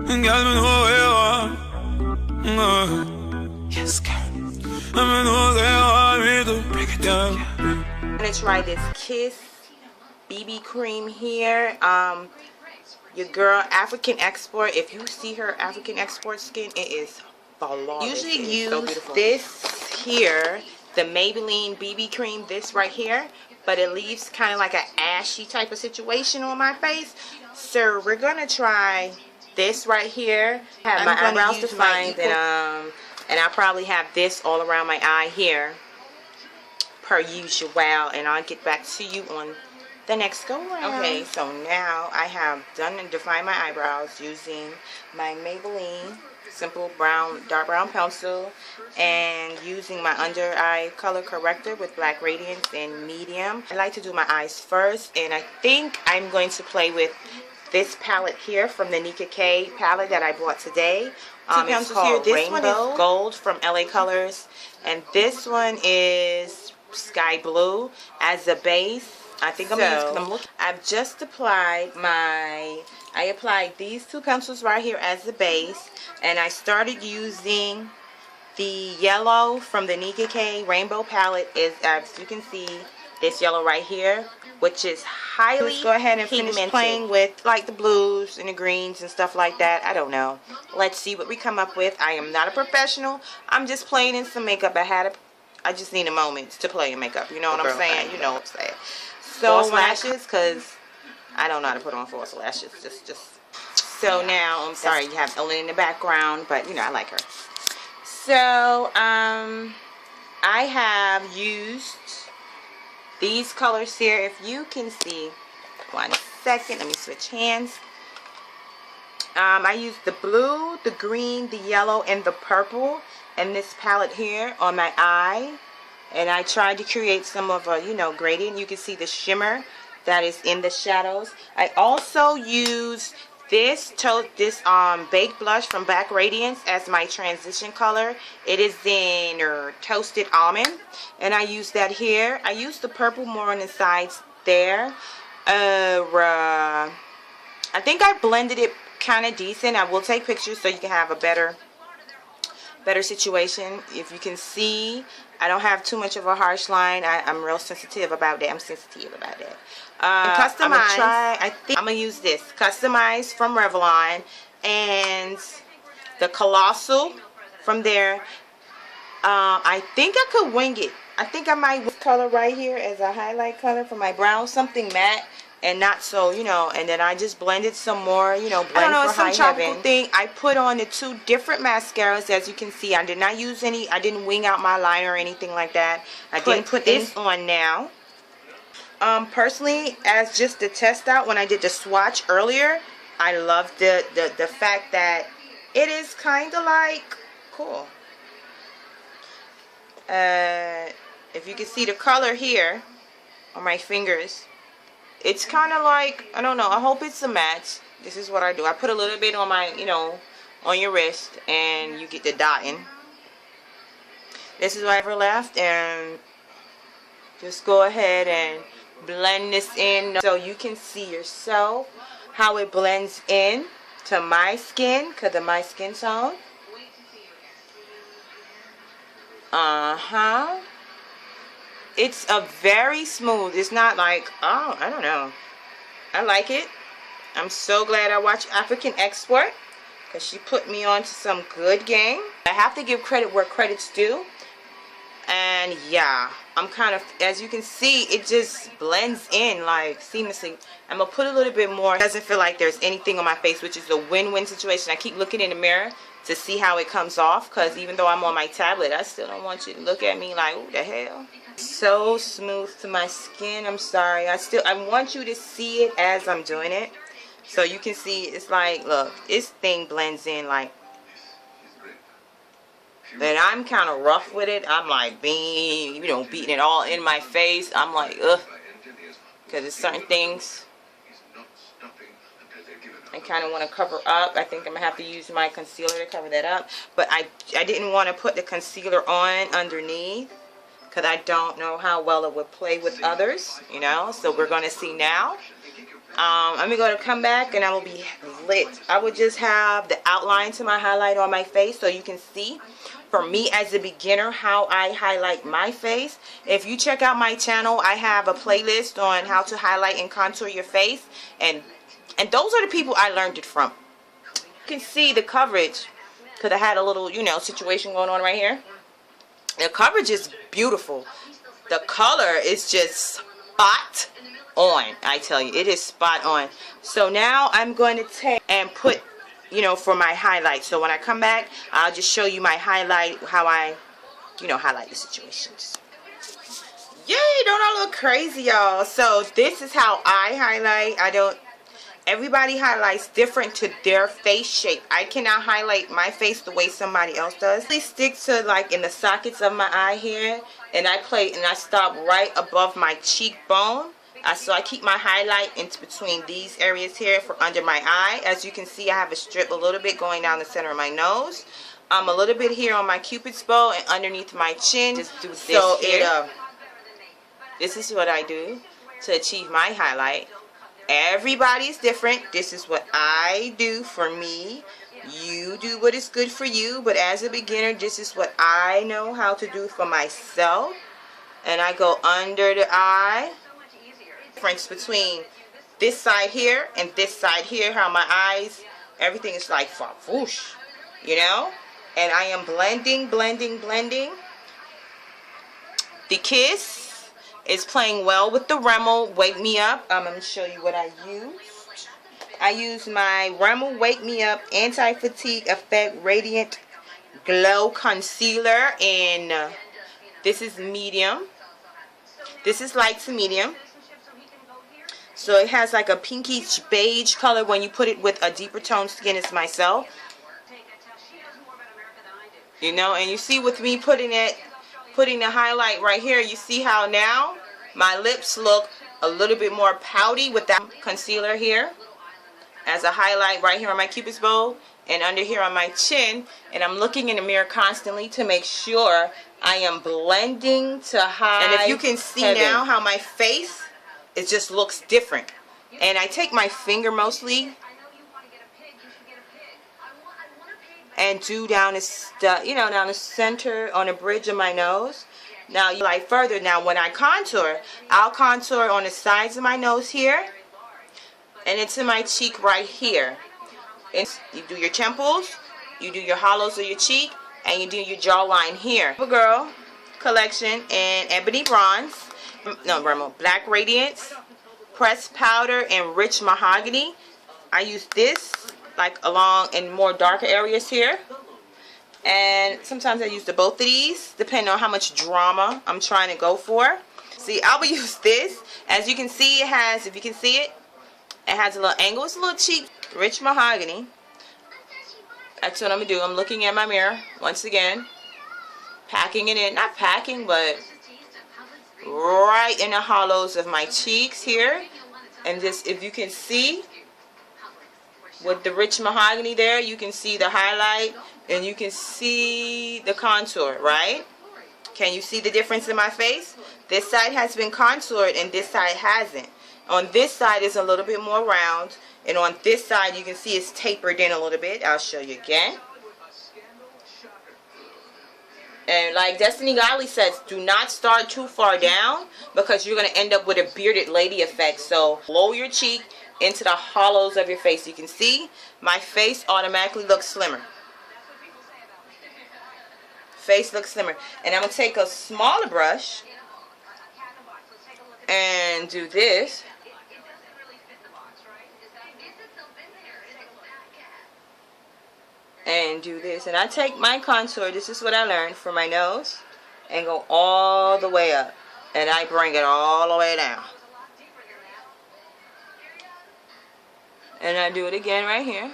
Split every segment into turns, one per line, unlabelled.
Yes, girl. I'm gonna try this Kiss BB cream here. Your girl African Export. If you see her African Export skin, it is flawless. Usually use this here, the Maybelline BB cream, this right here, but it leaves kind of like an ashy type of situation on my face. So we're gonna try this right here. Have my eyebrows defined, and I'll probably have this all around my eye here, per usual, and I'll get back to you on the next go round. Okay, so now I have done and defined my eyebrows using my Maybelline simple brown, dark brown pencil, and using my under eye color corrector with Black Radiance in medium. I like to do my eyes first, and I think I'm going to play with this palette here from the NikaK palette that I bought today. It's called Rainbow. This one is gold from LA Colors, and this one is sky blue as a base. I think I'm going to use, I've just applied I applied these two pencils right here as the base, and I started using the yellow from the NikaK Rainbow palette. Is, as you can see, this yellow right here, which is highly pigmented. Go ahead and finish playing with like the blues and the greens and stuff like that. I don't know. Let's see what we come up with. I am not a professional. I'm just playing in some makeup. I just need a moment to play in makeup. You know what I'm saying? You know what I'm saying. So false lashes, because I don't know how to put on false lashes. So now, I'm sorry, you have Ellen in the background, but you know I like her. So I have used these colors here. If you can see, 1 second, let me switch hands. I used the blue, the green, the yellow, and the purple in this palette here on my eye. And I tried to create some of a, you know, gradient. You can see the shimmer that is in the shadows. I also used this baked blush from Black Radiance as my transition color. It is in toasted almond, and I used that here. I used the purple more on the sides there. I think I blended it kind of decent. I will take pictures so you can have a better situation. If you can see, I don't have too much of a harsh line. I'm real sensitive about that. I'm sensitive about that. Custom Eyes. I think I'm gonna use this Custom Eyes from Revlon and the Colossal from there. I think I could wing it. I think I might this color right here as a highlight color for my brow, something matte and not so, you know, and then I just blended some more, you know, blend for high tropical thing. I put on the 2 different mascaras, as you can see. I did not use any, I didn't wing out my liner or anything like that. I didn't put this on now. Personally, as just a test out, when I did the swatch earlier, I loved the fact that it is kind of like, cool. If you can see the color here on my fingers, it's kind of like, I don't know, I hope it's a match. This is what I do. I put a little bit on my, you know, on your wrist, and you get the dotting. This is what I have left, and just go ahead and blend this in so you can see yourself how it blends in to my skin, because of my skin tone. It's a very smooth. It's not like, oh, I don't know. I like it. I'm so glad I watched African Export, because she put me on to some good game. I have to give credit where credit's due. And yeah, I'm kind of, as you can see, it just blends in like seamlessly. I'm going to put a little bit more. It doesn't feel like there's anything on my face, which is a win-win situation. I keep looking in the mirror to see how it comes off, because even though I'm on my tablet, I still don't want you to look at me like, what the hell? So smooth to my skin. I'm sorry. I want you to see it as I'm doing it, so you can see. It's like, look, this thing blends in like, and I'm kind of rough with it. I'm like beating it all in my face. I'm like, ugh, because there's certain things I kind of want to cover up. I think I'm gonna have to use my concealer to cover that up, but I didn't want to put the concealer on underneath, because I don't know how well it would play with others, you know. So we're going to see now. I'm going to come back, and I will be lit. I would just have the outline to my highlight on my face so you can see, for me as a beginner, how I highlight my face. If you check out my channel, I have a playlist on how to highlight and contour your face, and those are the people I learned it from. You can see the coverage because I had a little, you know, situation going on right here. The coverage is beautiful. The color is just spot on. I tell you, it is spot on. So now I'm going to take and put, you know, for my highlight. So when I come back, I'll just show you my highlight, how I, you know, highlight the situations. Yay, don't I look crazy, y'all? So this is how I highlight. Everybody highlights different to their face shape. I cannot highlight my face the way somebody else does. I stick to like in the sockets of my eye here, and I stop right above my cheekbone. So I keep my highlight in between these areas here for under my eye. As you can see, I have a strip a little bit going down the center of my nose. A little bit here on my cupid's bow and underneath my chin. Just do this so here. This is what I do to achieve my highlight. Everybody's different. This is what I do for me. You do what is good for you. But as a beginner, this is what I know how to do for myself. And I go under the eye. Difference between this side here and this side here. How my eyes, everything is like whoosh, you know. And I am blending, blending, blending. The Kiss is playing well with the Rimmel Wake Me Up. I'm going to show you what I used. I used my Rimmel Wake Me Up Anti-Fatigue Effect Radiant Glow Concealer in, this is medium. This is light to medium. So it has like a pinkish beige color when you put it with a deeper toned skin as myself. You know, and you see with me putting the highlight right here, you see how now my lips look a little bit more pouty with that concealer here as a highlight right here on my cupid's bow and under here on my chin. And I'm looking in the mirror constantly to make sure I am blending to high. And if you can see now how my face, it just looks different. And I take my finger mostly and do down the, you know, down the center on the bridge of my nose. Now you like further. Now when I contour, I'll contour on the sides of my nose here and into my cheek right here. And you do your temples, you do your hollows of your cheek, and you do your jawline here. Girl collection in Ebony Bronze, no, Rimmel Black Radiance, pressed powder, and rich mahogany. I use this like along in more darker areas here, and sometimes I use both of these depending on how much drama I'm trying to go for. See, I will use this. As you can see, it has, if you can see it, it has a little angle. It's a little cheap, rich mahogany. That's what I'm gonna do. I'm looking at my mirror once again, packing it in, not packing, but right in the hollows of my cheeks here. And just, if you can see, with the rich mahogany there, you can see the highlight and you can see the contour, right? Can you see the difference in my face? This side has been contoured and this side hasn't. On this side is a little bit more round, and on this side you can see it's tapered in a little bit. I'll show you again. And like Destiny Godly says, do not start too far down because you're going to end up with a bearded lady effect. So blow your cheek into the hollows of your face. You can see my face automatically looks slimmer. Face looks slimmer. And I'm going to take a smaller brush and do this. And do this. And I take my contour, this is what I learned, for my nose, and go all the way up. And I bring it all the way down. And I do it again right here.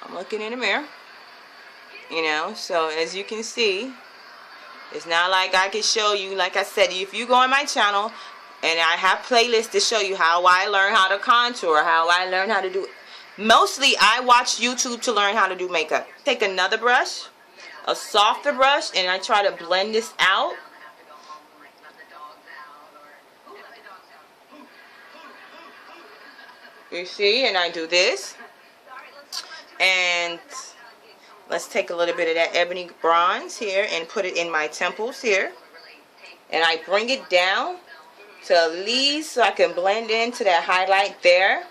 I'm looking in the mirror. You know, so as you can see, it's not like I can show you, like I said, if you go on my channel, and I have playlists to show you how I learn how to contour, how I learn how to do it. Mostly, I watch YouTube to learn how to do makeup. Take another brush, a softer brush, and I try to blend this out. You see, and I do this. And let's take a little bit of that ebony bronze here and put it in my temples here. And I bring it down to at least so I can blend into that highlight there.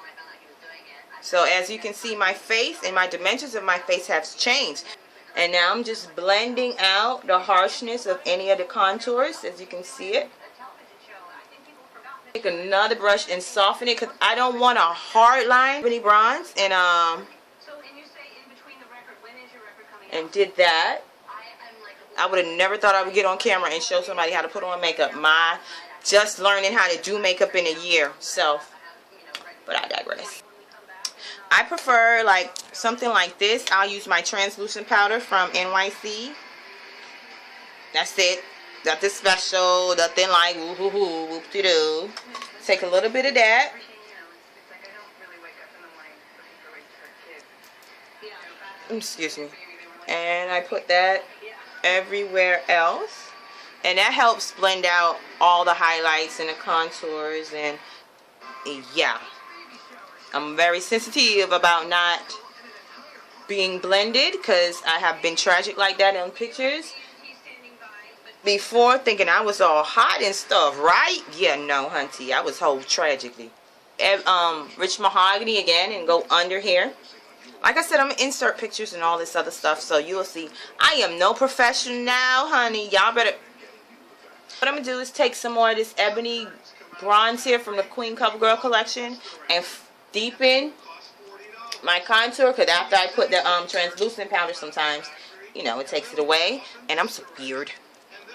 So as you can see, my face and my dimensions of my face have changed. And now I'm just blending out the harshness of any of the contours, as you can see it. Take another brush and soften it because I don't want a hard line. Ebony bronze and did that. I would have never thought I would get on camera and show somebody how to put on makeup. Just learning how to do makeup in a year. So, but I digress. I prefer like something like this. I'll use my translucent powder from NYC. That's it. Nothing special. Nothing like woo-hoo-hoo, whoop-de-doo. Take a little bit of that. Excuse me. And I put that everywhere else. And that helps blend out all the highlights and the contours. And yeah. I'm very sensitive about not being blended because I have been tragic like that in pictures before, thinking I was all hot and stuff, right? Yeah, no, hunty, I was whole tragically. Rich mahogany again and go under here. Like I said, I'm gonna insert pictures and all this other stuff, so you'll see. I am no professional, honey. Y'all better. What I'm gonna do is take some more of this ebony bronze here from the Queen CoverGirl collection and deepen my contour, because after I put the translucent powder, sometimes, you know, it takes it away, and I'm so weird.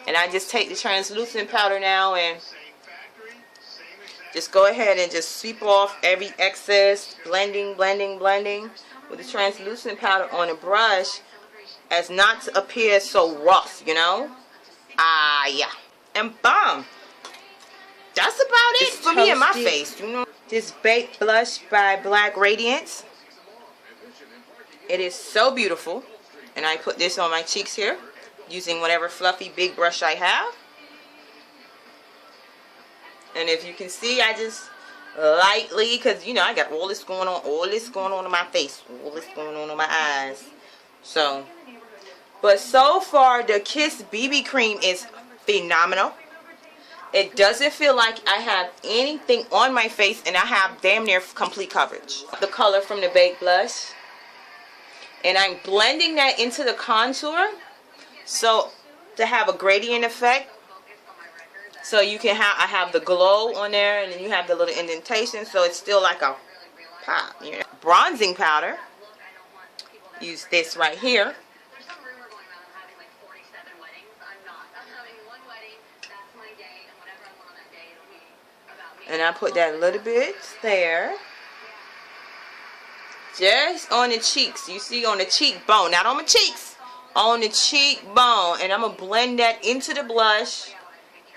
And I just take the translucent powder now and just go ahead and just sweep off every excess, blending with the translucent powder on a brush as not to appear so rough, you know. Yeah. And boom. That's about it for me and my face, you know. This Baked Blush by Black Radiance. It is so beautiful. And I put this on my cheeks here using whatever fluffy big brush I have. And if you can see, I just lightly, because you know I got all this going on in my face, all this going on in my eyes. So, but so far the Kiss BB cream is phenomenal. It doesn't feel like I have anything on my face, and I have damn near complete coverage. The color from the Baked Blush. And I'm blending that into the contour, so to have a gradient effect. So you can have, I have the glow on there, and then you have the little indentation, so it's still like a pop. You know? Bronzing powder. Use this right here. And I put that a little bit there. Just on the cheeks. You see, on the cheekbone. Not on my cheeks. On the cheekbone. And I'm going to blend that into the blush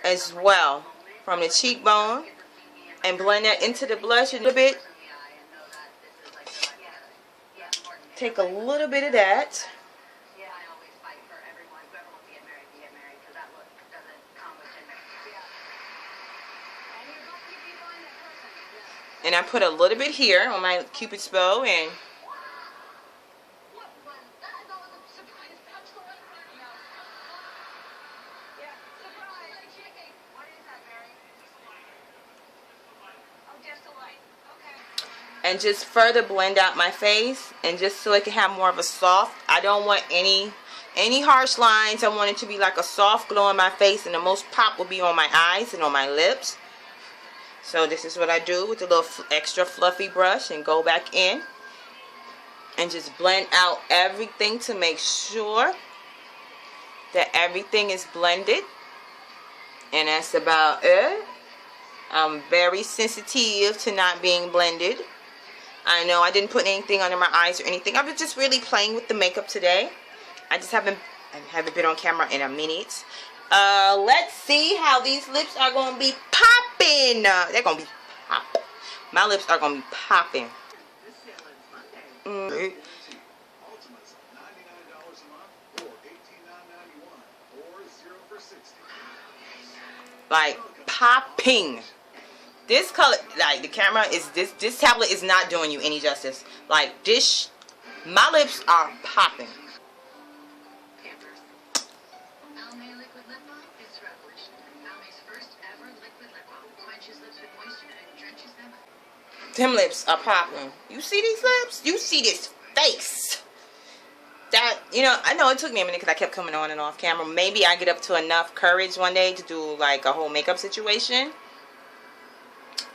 as well. From the cheekbone. And blend that into the blush a little bit. Take a little bit of that. And I put a little bit here on my Cupid's bow, and just further blend out my face, and just so it can have more of a soft. I don't want any harsh lines. I want it to be like a soft glow on my face, and the most pop will be on my eyes and on my lips. So this is what I do with a little extra fluffy brush, and go back in and just blend out everything to make sure that everything is blended. And that's about it. I'm very sensitive to not being blended. I know I didn't put anything under my eyes or anything. I was just really playing with the makeup today. I haven't been on camera in a minute. Let's see how these lips are going to be popping. They're going to be popping. My lips are going to be popping. Like popping. This color, like the camera is, this tablet is not doing you any justice. Like this My lips are popping. Them lips are popping. You see these lips? You see this face? That, you know, I know it took me a minute because I kept coming on and off camera. Maybe I get up to enough courage one day to do like a whole makeup situation.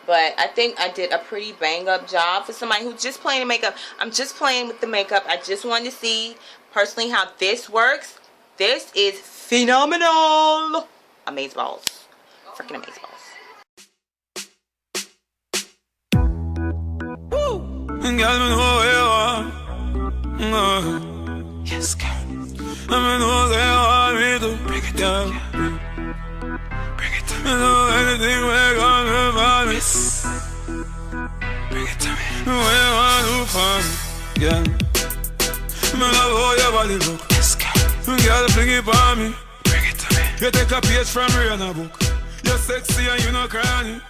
But I think I did a pretty bang up job for somebody who's just playing the makeup. I'm just playing with the makeup. I just wanted to see personally how this works. This is phenomenal. Amazeballs. Freaking amazeballs.
Yes, girl. I know they want me to break it down. Bring it to me. I know anything we're gonna promise. Bring it to me. We want to find, yeah. I love how your body look. Yes, girl. Girl, bring it on me. Bring it to me. You take a page from Rihanna book. You're sexy and you know cranny.